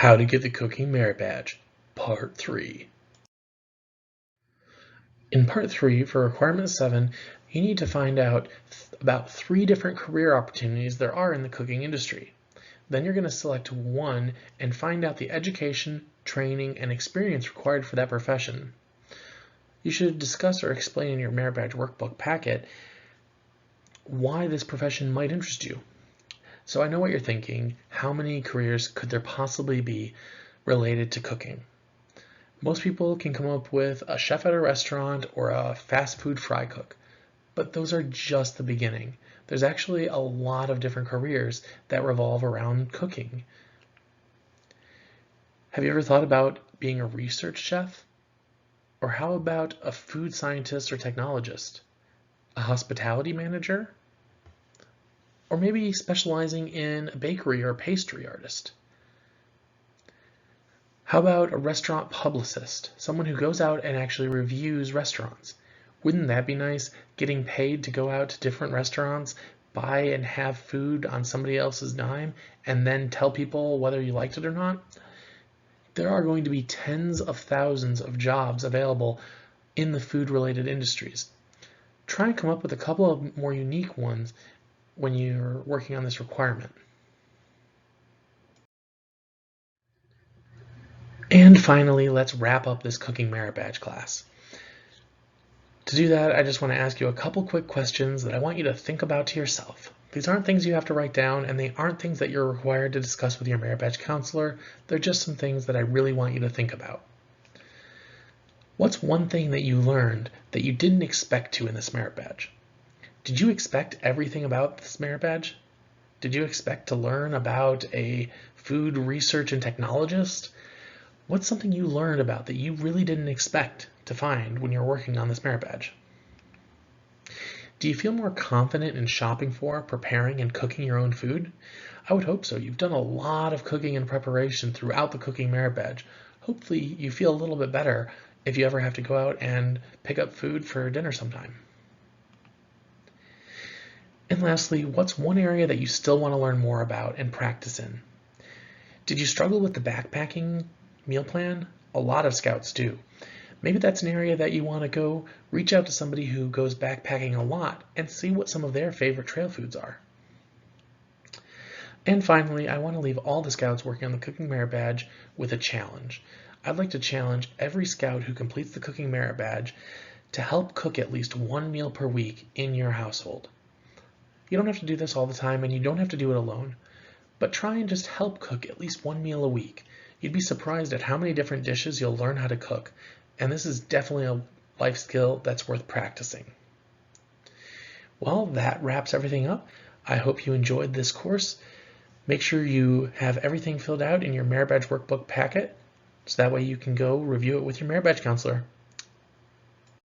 How to get the Cooking Merit Badge, Part 3. In Part 3, for Requirement 7, you need to find out about 3 different career opportunities there are in the cooking industry. Then you're going to select one and find out the education, training, and experience required for that profession. You should discuss or explain in your Merit Badge workbook packet why this profession might interest you. So I know what you're thinking. How many careers could there possibly be related to cooking? Most people can come up with a chef at a restaurant or a fast food fry cook, but those are just the beginning. There's actually a lot of different careers that revolve around cooking. Have you ever thought about being a research chef? Or how about a food scientist or technologist? A hospitality manager? Or maybe specializing in a bakery or a pastry artist? How about a restaurant publicist, someone who goes out and actually reviews restaurants? Wouldn't that be nice, getting paid to go out to different restaurants, buy and have food on somebody else's dime, and then tell people whether you liked it or not? There are going to be tens of thousands of jobs available in the food-related industries. Try and come up with a couple of more unique ones when you're working on this requirement. And finally, let's wrap up this Cooking Merit Badge class. To do that, I just want to ask you a couple quick questions that I want you to think about to yourself. These aren't things you have to write down, and they aren't things that you're required to discuss with your Merit Badge counselor. They're just some things that I really want you to think about. What's one thing that you learned that you didn't expect to in this Merit Badge? Did you expect everything about this Merit Badge? Did you expect to learn about a food research and technologist? What's something you learned about that you really didn't expect to find when you're working on this Merit Badge? Do you feel more confident in shopping for, preparing, and cooking your own food? I would hope so. You've done a lot of cooking and preparation throughout the Cooking Merit Badge. Hopefully you feel a little bit better if you ever have to go out and pick up food for dinner sometime. And lastly, what's one area that you still want to learn more about and practice in? Did you struggle with the backpacking meal plan? A lot of scouts do. Maybe that's an area that you want to go reach out to somebody who goes backpacking a lot and see what some of their favorite trail foods are. And finally, I want to leave all the scouts working on the Cooking Merit Badge with a challenge. I'd like to challenge every scout who completes the Cooking Merit Badge to help cook at least one meal per week in your household. You don't have to do this all the time, and you don't have to do it alone, but try and just help cook at least one meal a week. You'd be surprised at how many different dishes you'll learn how to cook, and this is definitely a life skill that's worth practicing. Well, that wraps everything up. I hope you enjoyed this course. Make sure you have everything filled out in your Merit Badge workbook packet, so that way you can go review it with your Merit Badge counselor.